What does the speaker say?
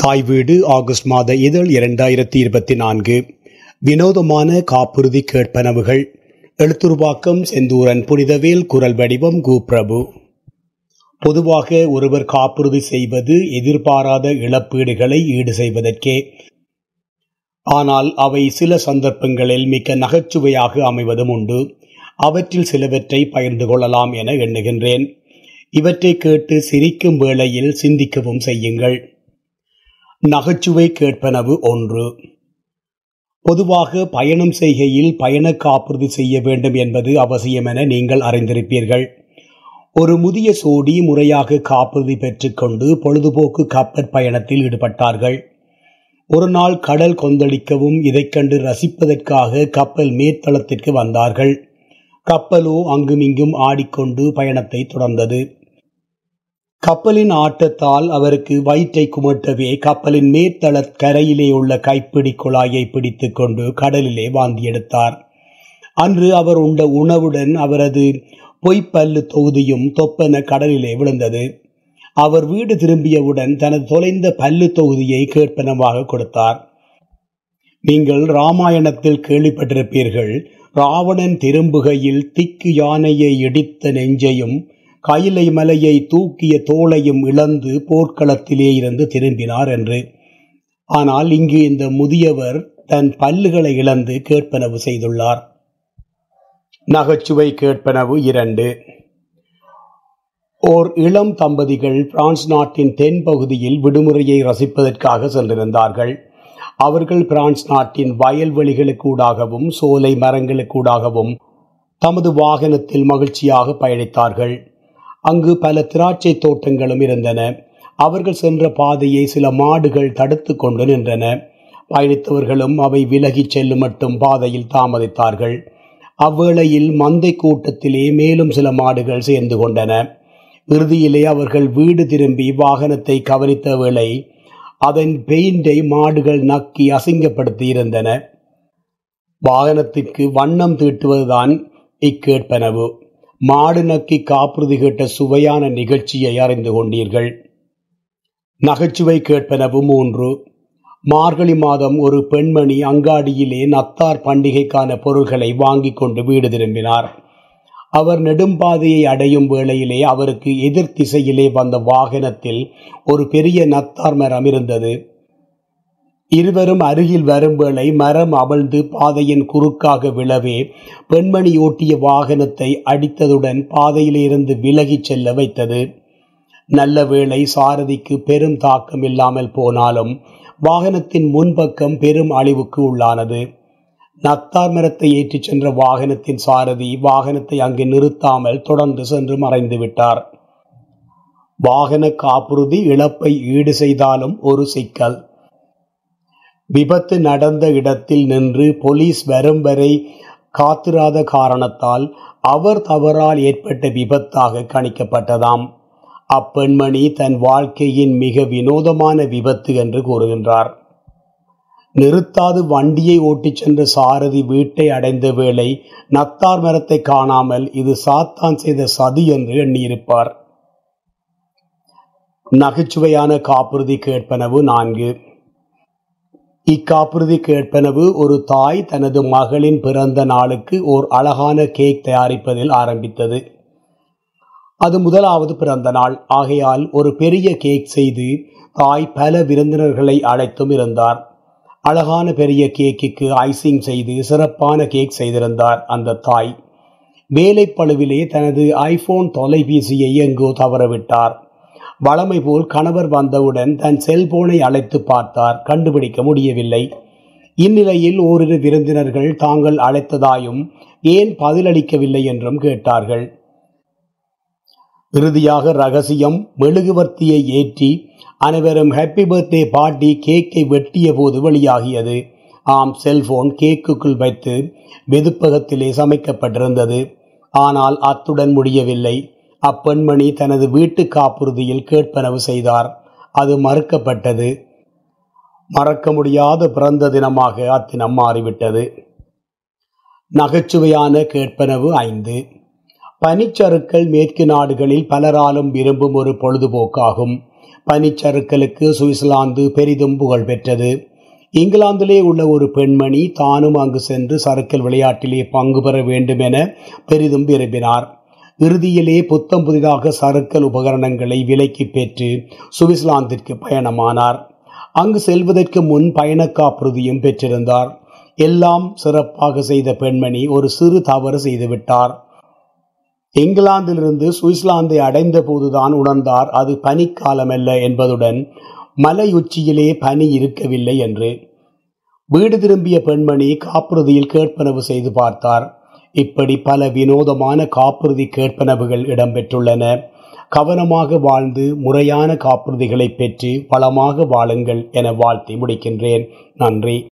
தாய் வீடு ஆகஸ்ட் மாத இதழ் 2024. வினோதமான காப்புறுதி கேட்பனவுகள். எழுத்துருவாக்கம் செந்தூரன் புனிதவேல். குரல் வடிவம் கு பிரபு. பொதுவாக ஒருவர் காப்புறுதி செய்வது எதிர்பாராத இழப்பீடுகளை ஈடு செய்வதற்கே. ஆனால் அவை சில சந்தர்ப்பங்களில் மிக்க நகைச்சுவையாக அமைவதும் உண்டு. அவற்றில் சிலவற்றை பகிர்ந்து கொள்ளலாம் என எண்ணுகின்றேன். இவற்றை கேட்டு சிரிக்கும் வேளையில் சிந்திக்கவும் செய்யுங்கள். நகைச்சுவை கேட்பனவு 1. பொதுவாக பயணம் செய்கையில் பயண காப்புறுதி செய்ய வேண்டும் என்பது அவசியம் என நீங்கள் அறிந்திருப்பீர்கள். ஒரு முதிய சோடி முறையாக காப்புறுதி பெற்றுக்கொண்டு பொழுதுபோக்கு கப்பற் பயணத்தில் ஈடுபட்டார்கள். ஒரு நாள் கடல் கொந்தளிக்கவும் இதைக் கண்டு ரசிப்பதற்காக கப்பல் மேற்தளத்திற்கு வந்தார்கள். கப்பலோ அங்குமிங்கும் ஆடிக்கொண்டு பயணத்தை தொடர்ந்தது. கப்பலின் ஆட்டத்தால் அவருக்கு வயிற்றை குமட்டவே கப்பலின் மேற்தள கரையிலே உள்ள கைப்பிடி குழாயை பிடித்து கொண்டு கடலிலே வாந்தி எடுத்தார். அன்று அவர் உண்ட உணவுடன் அவரது பொய்ப்பல்லு தொகுதியும் தொப்பென கடலிலே விழுந்தது. அவர் வீடு திரும்பியவுடன் தனது தொலைந்த பல்லு தொகுதியை கேட்பனவாக கொடுத்தார். நீங்கள் ராமாயணத்தில் கேள்விப்பட்டிருப்பீர்கள். ராவணன் திரும்புகையில் திக்கு யானையை இடித்த நெஞ்சையும் கைலை மலையை தூக்கிய தோளையும் இழந்து போர்க்களத்திலே இருந்து திரும்பினார் என்று. ஆனால் இங்கு இந்த முதியவர் தன் பல்லுகளை இழந்து கேட்பனவு செய்துள்ளார். நகைச்சுவை கேட்பனவு 2. ஓர் இளம் தம்பதிகள் பிரான்ஸ் நாட்டின் தென் பகுதியில் விடுமுறையை ரசிப்பதற்காக சென்றிருந்தார்கள். அவர்கள் பிரான்ஸ் நாட்டின் வயல்வெளிகளுக்கூடாகவும் சோலை மரங்களுக்கூடாகவும் தமது வாகனத்தில் மகிழ்ச்சியாக பயணித்தார்கள். அங்கு பல திராட்சை தோட்டங்களும் இருந்தன. அவர்கள் சென்ற பாதையை சில மாடுகள் தடுத்து கொண்டு நின்றன. பயணித்தவர்களும் அவை விலகிச் செல்லும் மட்டும் பாதையில் தாமதித்தார்கள். அவ்வேளையில் மந்தை கூட்டத்திலே மேலும் சில மாடுகள் சேர்ந்து கொண்டன. இறுதியிலே அவர்கள் வீடு திரும்பி வாகனத்தை கவனித்த வேளை அதன் பெயிண்டை மாடுகள் நக்கி அசிங்கப்படுத்தி இருந்தன. வாகனத்திற்கு வண்ணம் தீட்டுவதுதான் இக்கேட்பனவு. மாடு நக்கி காப்புறுதி கேட்ட சுவையான நிகழ்ச்சியை அறிந்து கொண்டீர்கள். நகைச்சுவை கேட்பனவு 3. மார்கழி மாதம் ஒரு பெண்மணி அங்காடியிலே நத்தார் பண்டிகைக்கான பொருள்களை வாங்கி கொண்டு வீடு திரும்பினார். அவர் நெடும்பாதையை அடையும் வேளையிலே அவருக்கு எதிர் திசையிலே வந்த வாகனத்தில் ஒரு பெரிய நத்தார் மரம் இருந்தது. இருவரும் அருகில் வரும் வேளை மரம் அவிழ்ந்து பாதையின் குறுக்காக விழவே பெண்மணி ஓட்டிய வாகனத்தை அடித்ததுடன் பாதையிலிருந்து விலகிச் செல்ல வைத்தது. நல்ல வேளை சாரதிக்கு பெரும் தாக்கம் இல்லாமல் போனாலும் வாகனத்தின் முன்பக்கம் பெரும் அழிவுக்கு உள்ளானது. நத்தார் மரத்தை ஏற்றிச் சென்ற வாகனத்தின் சாரதி வாகனத்தை அங்கு நிறுத்தாமல் தொடர்ந்து சென்று மறைந்து விட்டார். வாகன காப்புறுதி இழப்பை ஈடு செய்தாலும் ஒரு சிக்கல். விபத்து நடந்த இடத்தில் நின்று போலீஸ் வரும் வரை காத்திராத காரணத்தால் அவர் தவறால் ஏற்பட்ட விபத்தாக கணிக்கப்பட்டதாம். அப்பெண்மணி தன் வாழ்க்கையின் மிக வினோதமான விபத்து என்று கூறுகின்றார். நிறுத்தாது வண்டியை ஓட்டிச் சென்ற சாரதி வீட்டை அடைந்த வேளை நத்தார் மரத்தை காணாமல் இது சாத்தான் செய்த சதி என்று எண்ணியிருப்பார். நகைச்சுவையான காப்புறுதி கேட்பனவு 4. இக்காப்புறுதி கேட்பனவு ஒரு தாய் தனது மகளின் பிறந்த நாளுக்கு ஓர் அழகான கேக் தயாரிப்பதில் ஆரம்பித்தது. அது முதலாவது பிறந்த நாள் ஆகையால் ஒரு பெரிய கேக் செய்து தாய் பல விருந்தினர்களை அழைத்தும் இருந்தார். அழகான பெரிய கேக்குக்கு ஐசிங் செய்து சிறப்பான கேக் செய்திருந்தார் அந்த தாய். வேலைப்பளுவிலே தனது ஐபோன் தொலைபேசியை எங்கோ தவறவிட்டார். வழமை போல் கணவர் வந்தவுடன் தன் செல்போனை அழைத்து பார்த்தார். கண்டுபிடிக்க முடியவில்லை. இந்நிலையில் ஓரிரு விருந்தினர்கள் தாங்கள் அழைத்ததாயும் ஏன் பதிலளிக்கவில்லை என்றும் கேட்டார்கள். இறுதியாக ரகசியம் மெழுகுவர்த்தியை ஏற்றி அனைவரும் ஹாப்பி பர்த்டே பார்ட்டி கேக்கை வெட்டிய போது வெளியாகியது. ஆம், செல்போன் கேக்குக்குள் வைத்து வெதுப்பகத்திலே சமைக்கப்பட்டிருந்தது. ஆனால் அத்துடன் முடியவில்லை. அப்பெண்மணி தனது வீட்டு காப்புறுதியில் கேட்பனவு செய்தார். அது மறுக்கப்பட்டது. மறக்க முடியாத பிறந்த தினமாக அத்தினம் மாறிவிட்டது. நகைச்சுவையான கேட்பனவு 5. பனிச்சறுக்கள் மேற்கு நாடுகளில் பலராலும் விரும்பும் ஒரு பொழுதுபோக்காகும். பனிச்சறுக்கலுக்கு சுவிட்சர்லாந்து பெரிதும் புகழ் பெற்றது. இங்கிலாந்திலே உள்ள ஒரு பெண்மணி தானும் அங்கு சென்று சறுக்கல் விளையாட்டிலே பங்கு பெற வேண்டும் என பெரிதும் விரும்பினார். இறுதியிலே புத்தம் புதிதாக சறுக்கல் உபகரணங்களை விலைக்கு பெற்று சுவிட்சர்லாந்திற்கு பயணமானார். அங்கு செல்வதற்கு முன் பயண காப்புறுதியும் பெற்றிருந்தார். எல்லாம் சிறப்பாக செய்த பெண்மணி ஒரு சிறு தவறு செய்துவிட்டார். இங்கிலாந்திலிருந்து சுவிட்சர்லாந்தை அடைந்த போதுதான் உணர்ந்தார் அது பனிக்காலமல்ல என்பதுடன் மலையுச்சியிலே பனி இருக்கவில்லை என்று. வீடு திரும்பிய பெண்மணி காப்புறுதியில் கேட்பனவு செய்து பார்த்தார். இப்படி பல வினோதமான காப்புறுதி கேட்பனவுகள் இடம்பெற்றுள்ளன. கவனமாக வாழ்ந்து முறையான காப்புறுதிகளை பெற்று வளமாக வாழுங்கள் என வாழ்த்தி முடிக்கின்றேன். நன்றி.